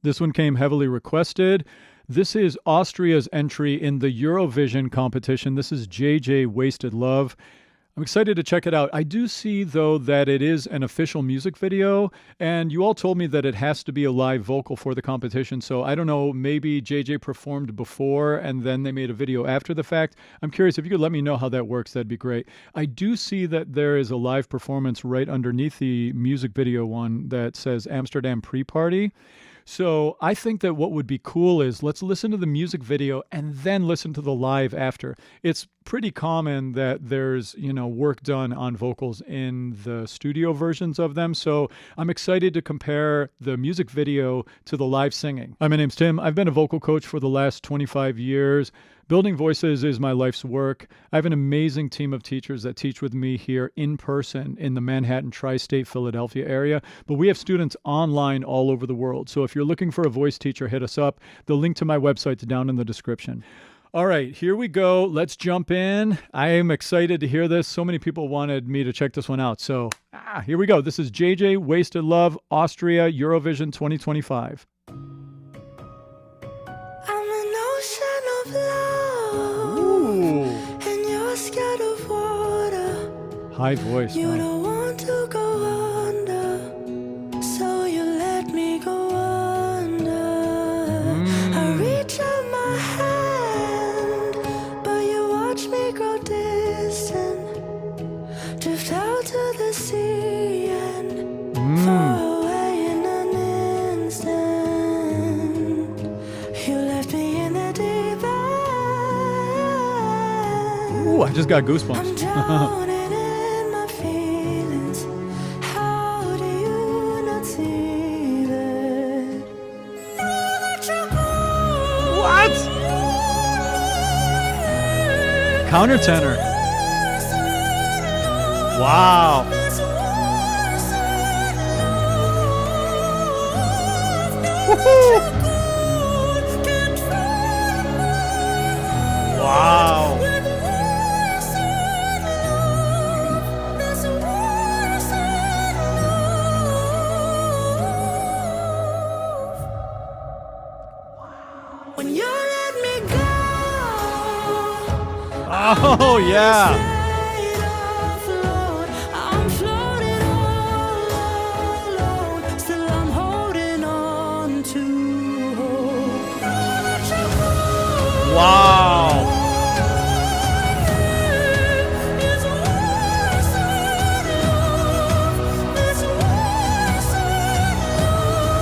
This one came heavily requested. This is Austria's entry in the Eurovision competition. This is JJ Wasted Love. I'm excited to check it out. I do see, though, that it is an official music video, and you all told me that it has to be a live vocal for the competition, so I don't know, maybe JJ performed before and then they made a video after the fact. I'm curious, if you could let me know how that works, that'd be great. I do see that there is a live performance right underneath the music video one that says Amsterdam Pre-Party. So I think that what would be cool is let's listen to the music video and then listen to the live after. It's pretty common that there's, work done on vocals in the studio versions of them. So I'm excited to compare the music video to the live singing. Hi, my name's Tim. I've been a vocal coach for the last 25 years. Building voices is my life's work. I have an amazing team of teachers that teach with me here in person in the Manhattan, tri-state, Philadelphia area. But we have students online all over the world. So if you're looking for a voice teacher, hit us up. The link to my website's down in the description. All right, here we go. Let's jump in. I am excited to hear this. So many people wanted me to check this one out. So here we go. This is JJ Wasted Love, Austria, Eurovision 2025. High voice. You don't want to go under, so you let me go under. I reach out my hand, but you watch me grow distant. Drift out to the sea and fall away in an instant. You left me in the deep end. Ooh, I just got goosebumps. Countertenor. Wow. Woohoo. Wow. When you let me go. Oh, yeah. I'm floating all alone. Still I'm holding on to hope. Wow.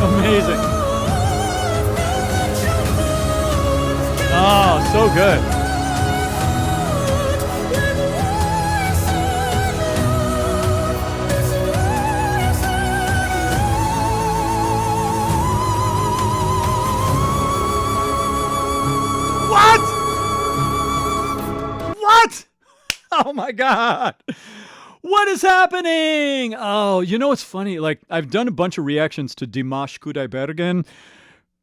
Amazing. Oh, so good. Oh my God. What is happening? Oh, it's funny. Like, I've done a bunch of reactions to Dimash Kudaibergen,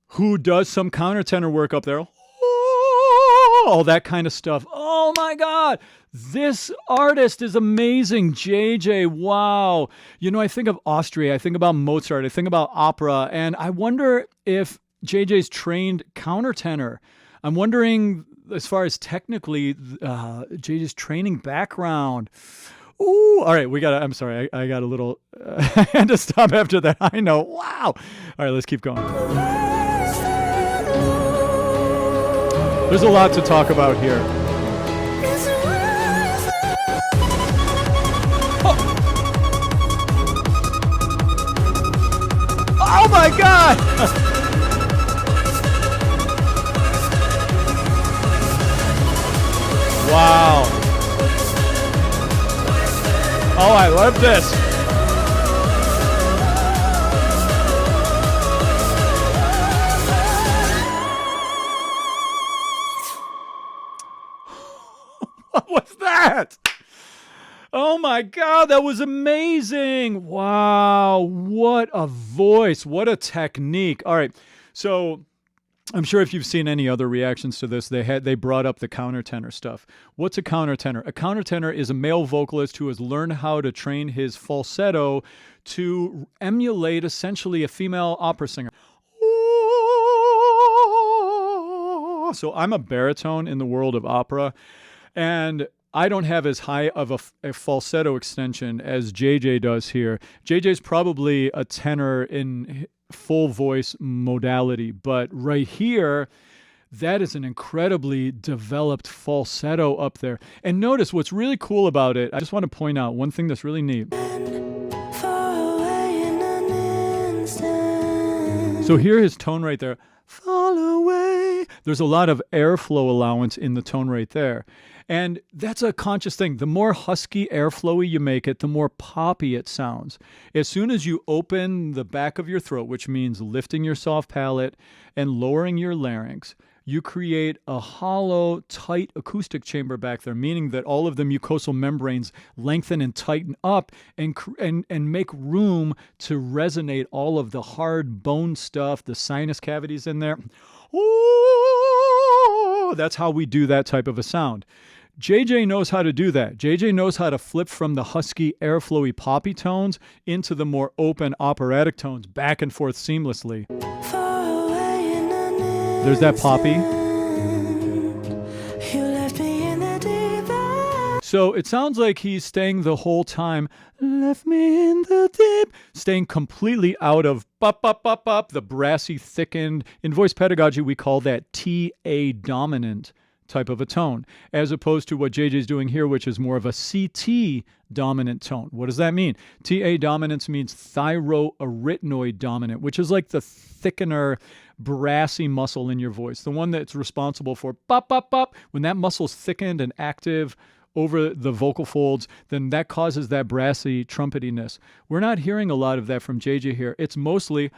who does some countertenor work up there. All that kind of stuff. Oh my God. This artist is amazing. JJ. Wow. I think of Austria. I think about Mozart. I think about opera. And I wonder if JJ's trained countertenor. I'm wondering, as far as technically, JJ's training background. Ooh, all right, I'm sorry, I got a little, I had to stop after that. I know, wow. All right, let's keep going. There's a lot to talk about here. Oh my God! Wow. Oh, I love this. What was that? Oh my God, that was amazing. Wow, what a voice, what a technique. All right, so I'm sure if you've seen any other reactions to this, they brought up the countertenor stuff. What's a countertenor? A countertenor is a male vocalist who has learned how to train his falsetto to emulate essentially a female opera singer. Ooh, So I'm a baritone in the world of opera, and I don't have as high of a falsetto extension as JJ does here. JJ's probably a tenor in full voice modality, but right here, that is an incredibly developed falsetto up there. And notice what's really cool about it. I just want to point out one thing that's really neat. So hear his tone right there. Fall away. There's a lot of airflow allowance in the tone right there. And that's a conscious thing. The more husky airflowy you make it, the more poppy it sounds. As soon as you open the back of your throat, which means lifting your soft palate and lowering your larynx, you create a hollow, tight acoustic chamber back there, meaning that all of the mucosal membranes lengthen and tighten up and make room to resonate all of the hard bone stuff, the sinus cavities in there. Ooh, that's how we do that type of a sound. JJ knows how to do that. JJ knows how to flip from the husky, airflowy, poppy tones into the more open, operatic tones, back and forth seamlessly. There's that poppy. So it sounds like he's staying the whole time, left me in the deep, staying completely out of bop, bop, bop, bop, the brassy, thickened. In voice pedagogy, we call that TA dominant type of a tone, as opposed to what JJ's doing here, which is more of a CT dominant tone. What does that mean? TA dominance means thyroarytenoid dominant, which is like the thickener, brassy muscle in your voice, the one that's responsible for bop, bop, bop. When that muscle's thickened and active over the vocal folds, then that causes that brassy trumpetiness. We're not hearing a lot of that from JJ here. It's mostly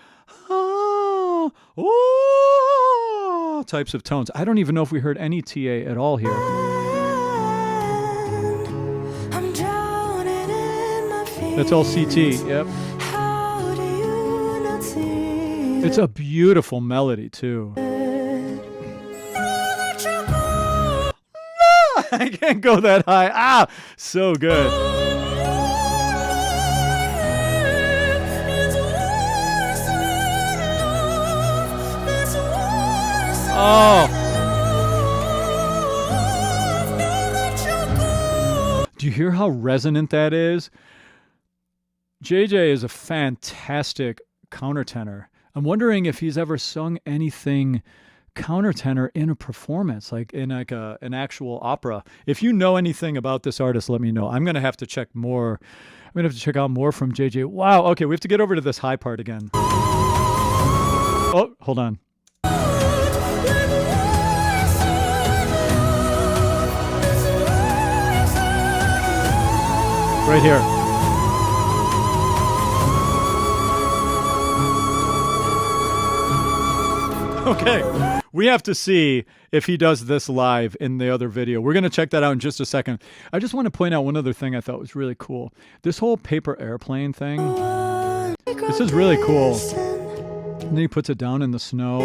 types of tones. I don't even know if we heard any TA at all here. That's all CT, yep. It's a beautiful melody, too. I can't go that high. Ah, so good. Oh. Do you hear how resonant that is? JJ is a fantastic countertenor. I'm wondering if he's ever sung anything countertenor in a performance, like in like an actual opera. If you know anything about this artist, let me know. I'm going to have to check more. I'm going to have to check out more from JJ. Wow. Okay, we have to get over to this high part again. Oh, hold on. Right here. Okay, we have to see if he does this live in the other video. We're going to check that out in just a second. I just want to point out one other thing I thought was really cool. This whole paper airplane thing, this is really cool. And then he puts it down in the snow.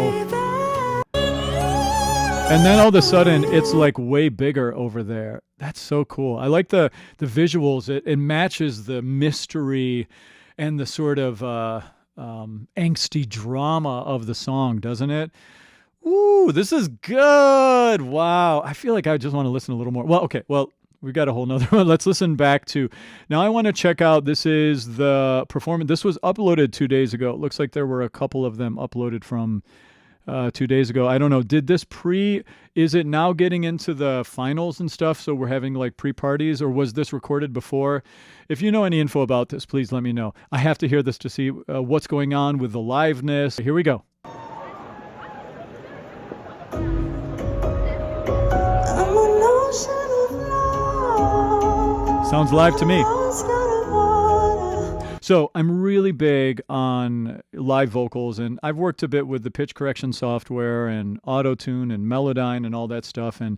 And then all of a sudden, it's like way bigger over there. That's so cool. I like the visuals. It matches the mystery and the sort of angsty drama of the song, doesn't it? Ooh, this is good. Wow. I feel like I just want to listen a little more. Well, okay. Well, we've got a whole nother one. Let's listen back to. Now I want to check out. This is the performance. This was uploaded 2 days ago. It looks like there were a couple of them uploaded from 2 days ago. I don't know. Did this is it now getting into the finals and stuff? So we're having like pre-parties, or was this recorded before? If you know any info about this, please let me know. I have to hear this to see what's going on with the liveness. Here we go. Sounds live to me. So I'm really big on live vocals, and I've worked a bit with the pitch correction software and auto-tune and Melodyne and all that stuff. And,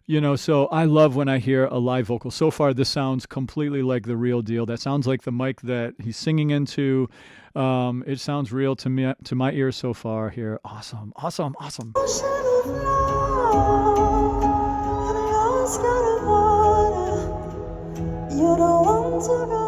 you know, so I love when I hear a live vocal. So far, this sounds completely like the real deal. That sounds like the mic that he's singing into. It sounds real to me, to my ears so far here. Awesome, awesome, awesome. You don't want to go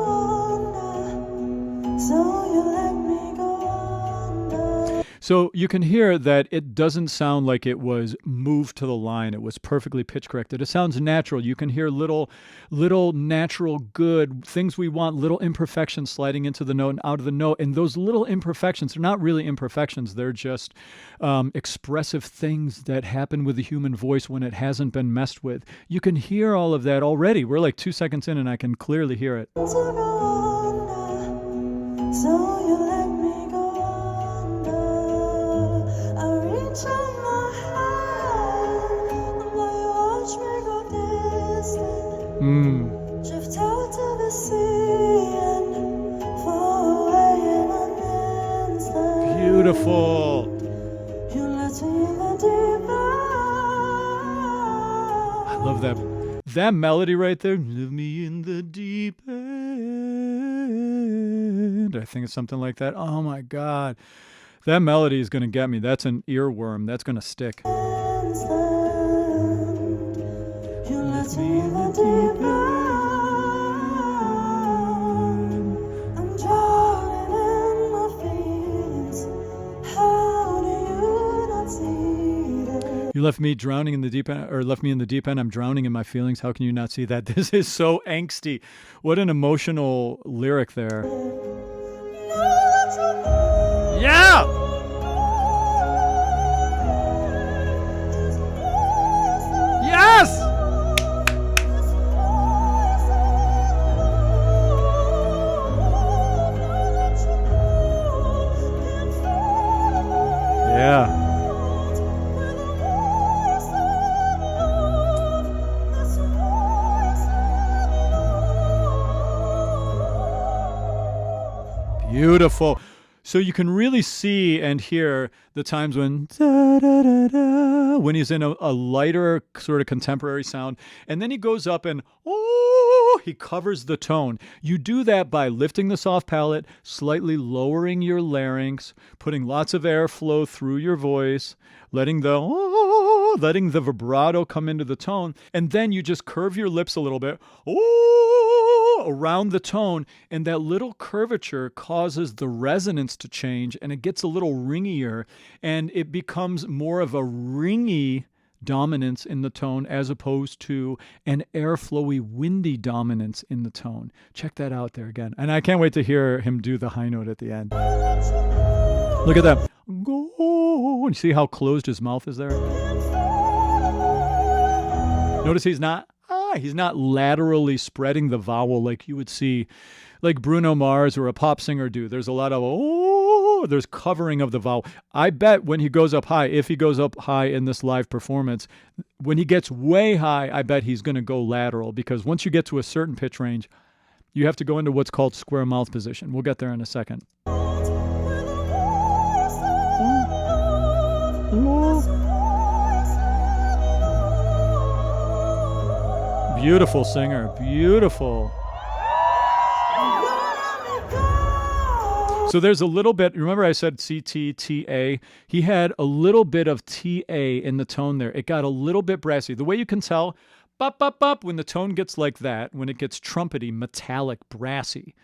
under, so you let me go under. So you can hear that it doesn't sound like it was moved to the line. It was perfectly pitch corrected. It sounds natural. You can hear little natural good things we want, little imperfections sliding into the note and out of the note. And those little imperfections are not really imperfections. They're just expressive things that happen with the human voice when it hasn't been messed with. You can hear all of that already. We're like 2 seconds in and I can clearly hear it. So you let me go under. I reach out my hand, and while you watch me go distant, drift out to the sea and fall away in an instant. Beautiful. You let me in the deep end. I love that. That melody right there. Leave me in the deep end. I think it's something like that. Oh my God. That melody is going to get me. That's an earworm. That's going to stick. You let me in the deep end. I'm drowning in my feelings. How do you not see that? You left me drowning in the deep end, or left me in the deep end. I'm drowning in my feelings. How can you not see that? This is so angsty. What an emotional lyric there. Yeah! Yes! Yeah. Beautiful. So you can really see and hear the times when when he's in a lighter sort of contemporary sound, and then he goes up and he covers the tone. You do that by lifting the soft palate, slightly lowering your larynx, putting lots of airflow through your voice, letting the vibrato come into the tone, and then you just curve your lips a little bit around the tone, and that little curvature causes the resonance to change, and it gets a little ringier, and it becomes more of a ringy dominance in the tone as opposed to an airflowy, windy dominance in the tone. Check that out there again. And I can't wait to hear him do the high note at the end. Look at that. Go. You see how closed his mouth is there? Notice he's not laterally spreading the vowel like you would see like Bruno Mars or a pop singer do. There's a lot of there's covering of the vowel. I bet when he goes up high, if he goes up high in this live performance, when he gets way high, I bet he's going to go lateral, because once you get to a certain pitch range, you have to go into what's called square mouth position. We'll get there in a second. Beautiful singer, beautiful. So there's a little bit, remember I said CT, TA? He had a little bit of TA in the tone there. It got a little bit brassy. The way you can tell, bop, bop, bop, when the tone gets like that, when it gets trumpety, metallic, brassy,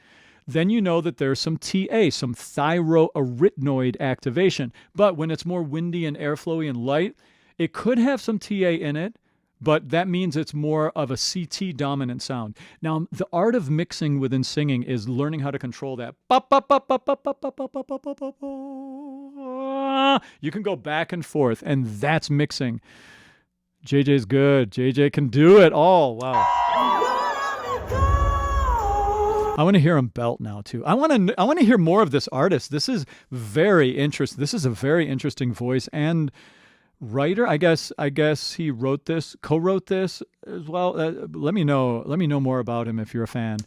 then you know that there's some TA, some thyroarytenoid activation. But when it's more windy and airflowy and light, it could have some TA in it, but that means it's more of a CT dominant sound. Now, the art of mixing within singing is learning how to control that. You can go back and forth, and that's mixing. JJ's good. JJ can do it all. Wow. I want to hear him belt now too. I want to hear more of this artist. This is very interesting. This is a very interesting voice and writer. I guess he wrote this, co-wrote this as well. Let me know more about him if you're a fan.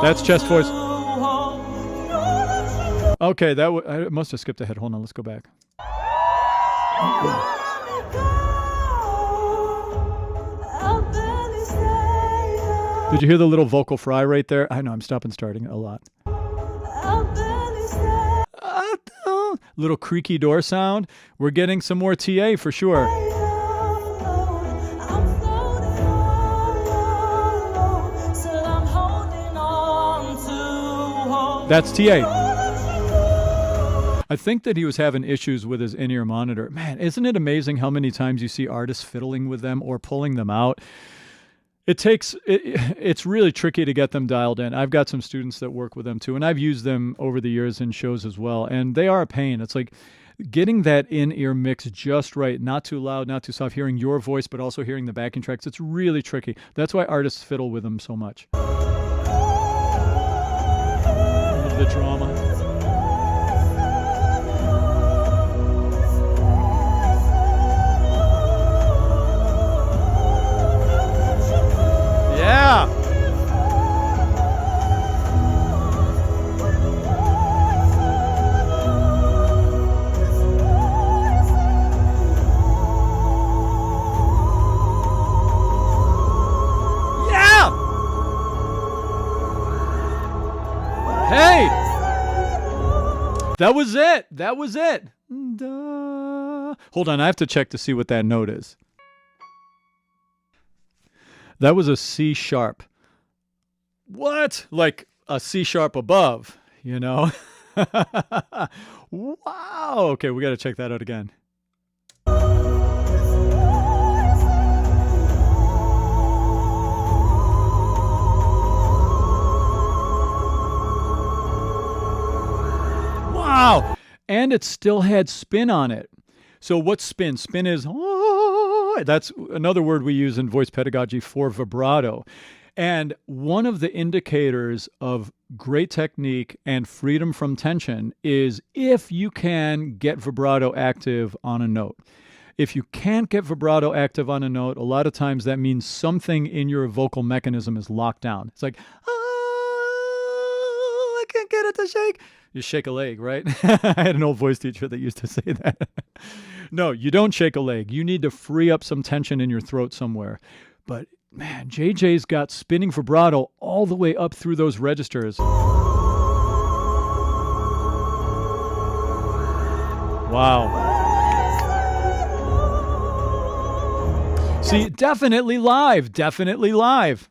That's chest voice. Okay, I must have skipped ahead. Hold on, let's go back. Did you hear the little vocal fry right there? I know, I'm stopping starting a lot. Little creaky door sound. We're getting some more TA for sure. That's TA. I think that he was having issues with his in-ear monitor. Man, isn't it amazing how many times you see artists fiddling with them or pulling them out? It's really tricky to get them dialed in. I've got some students that work with them too, and I've used them over the years in shows as well, and they are a pain. It's like getting that in-ear mix just right, not too loud, not too soft, hearing your voice, but also hearing the backing tracks. It's really tricky. That's why artists fiddle with them so much. I love the drama. Yeah! Yeah! Hey! That was it. That was it. Da. Hold on, I have to check to see what that note is. That was a C sharp. What? Like a C sharp above, you know? Wow. Okay, we got to check that out again. Wow. And it still had spin on it. So what's spin? Spin is... That's another word we use in voice pedagogy for vibrato. And one of the indicators of great technique and freedom from tension is if you can get vibrato active on a note. If you can't get vibrato active on a note, a lot of times that means something in your vocal mechanism is locked down. It's like, oh, I can't get it to shake. You shake a leg, right? I had an old voice teacher that used to say that. No, you don't shake a leg. You need to free up some tension in your throat somewhere. But man, JJ's got spinning vibrato all the way up through those registers. Wow. See, definitely live. Definitely live.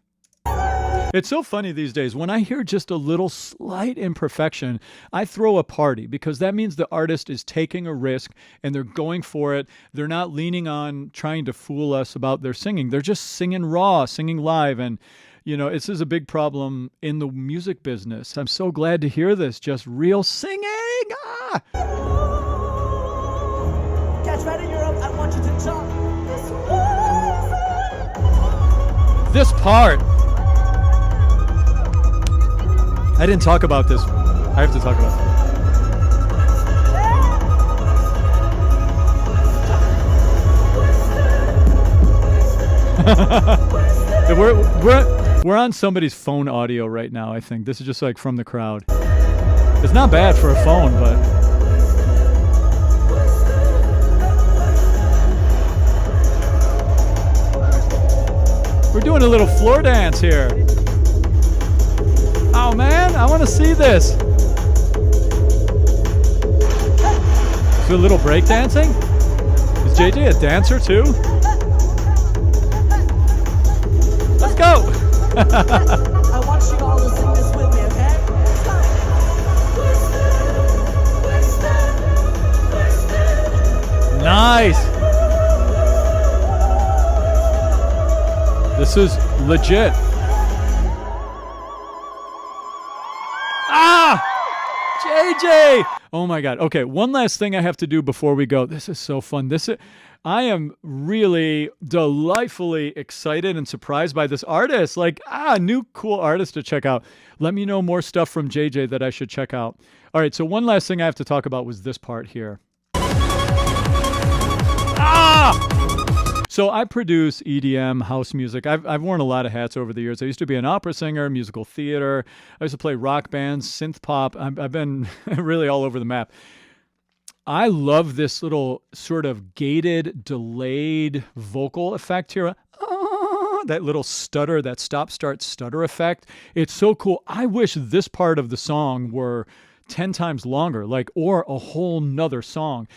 It's so funny these days. When I hear just a little slight imperfection, I throw a party because that means the artist is taking a risk and they're going for it. They're not leaning on trying to fool us about their singing. They're just singing raw, singing live. And, you know, this is a big problem in the music business. I'm so glad to hear this. Just real singing. Ah! Catch right in Europe. I want you to jump. This part. I didn't talk about this. I have to talk about it. We're on somebody's phone audio right now, I think. This is just like from the crowd. It's not bad for a phone, but... We're doing a little floor dance here. Oh man, I want to see this. Is it a little break dancing? Is JJ a dancer too? Let's go. I want you all to sing this with me, okay? Nice. This is legit. JJ! Oh my God. Okay, one last thing I have to do before we go. This is so fun. I am really delightfully excited and surprised by this artist. Like, new cool artist to check out. Let me know more stuff from JJ that I should check out. All right, so one last thing I have to talk about was this part here. So I produce EDM, house music. I've worn a lot of hats over the years. I used to be an opera singer, musical theater. I used to play rock bands, synth pop. I've been really all over the map. I love this little sort of gated, delayed vocal effect here. That little stutter, that stop-start stutter effect. It's so cool. I wish this part of the song were 10 times longer, or a whole nother song.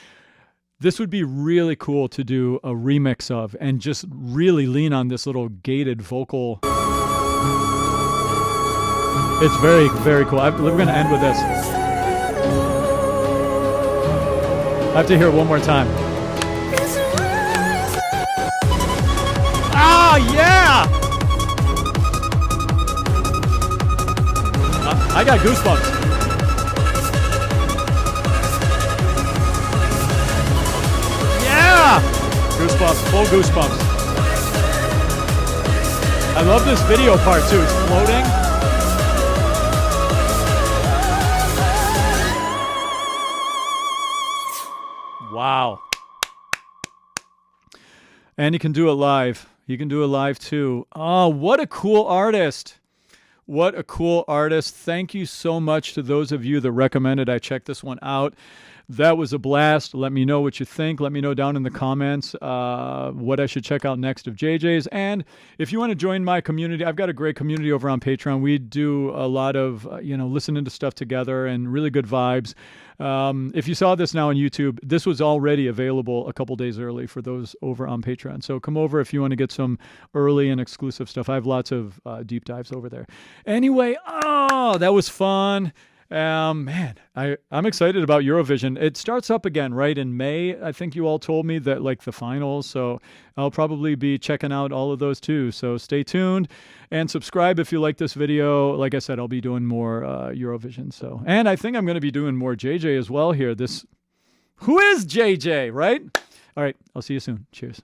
This would be really cool to do a remix of and just really lean on this little gated vocal. It's very, very cool. We're going to end with this. I have to hear it one more time. Ah, yeah! I got goosebumps. Yeah! Goosebumps, full goosebumps. I love this video part too. It's floating. Wow. And you can do it live. You can do it live too. Oh, what a cool artist. What a cool artist. Thank you so much to those of you that recommended I check this one out. That was a blast. Let me know what you think. Let me know down in the comments what I should check out next of JJ's. And if you want to join my community, I've got a great community over on Patreon. We do a lot of, listening to stuff together and really good vibes. If you saw this now on YouTube, this was already available a couple days early for those over on Patreon. So come over if you want to get some early and exclusive stuff. I have lots of deep dives over there. Anyway, that was fun. Man, I'm excited about Eurovision. It starts up again, right, in May. I think you all told me that, like, the finals. So I'll probably be checking out all of those too. So stay tuned and subscribe if you like this video. Like I said, I'll be doing more Eurovision. So, and I think I'm going to be doing more JJ as well here. Who is JJ, right? All right, I'll see you soon. Cheers.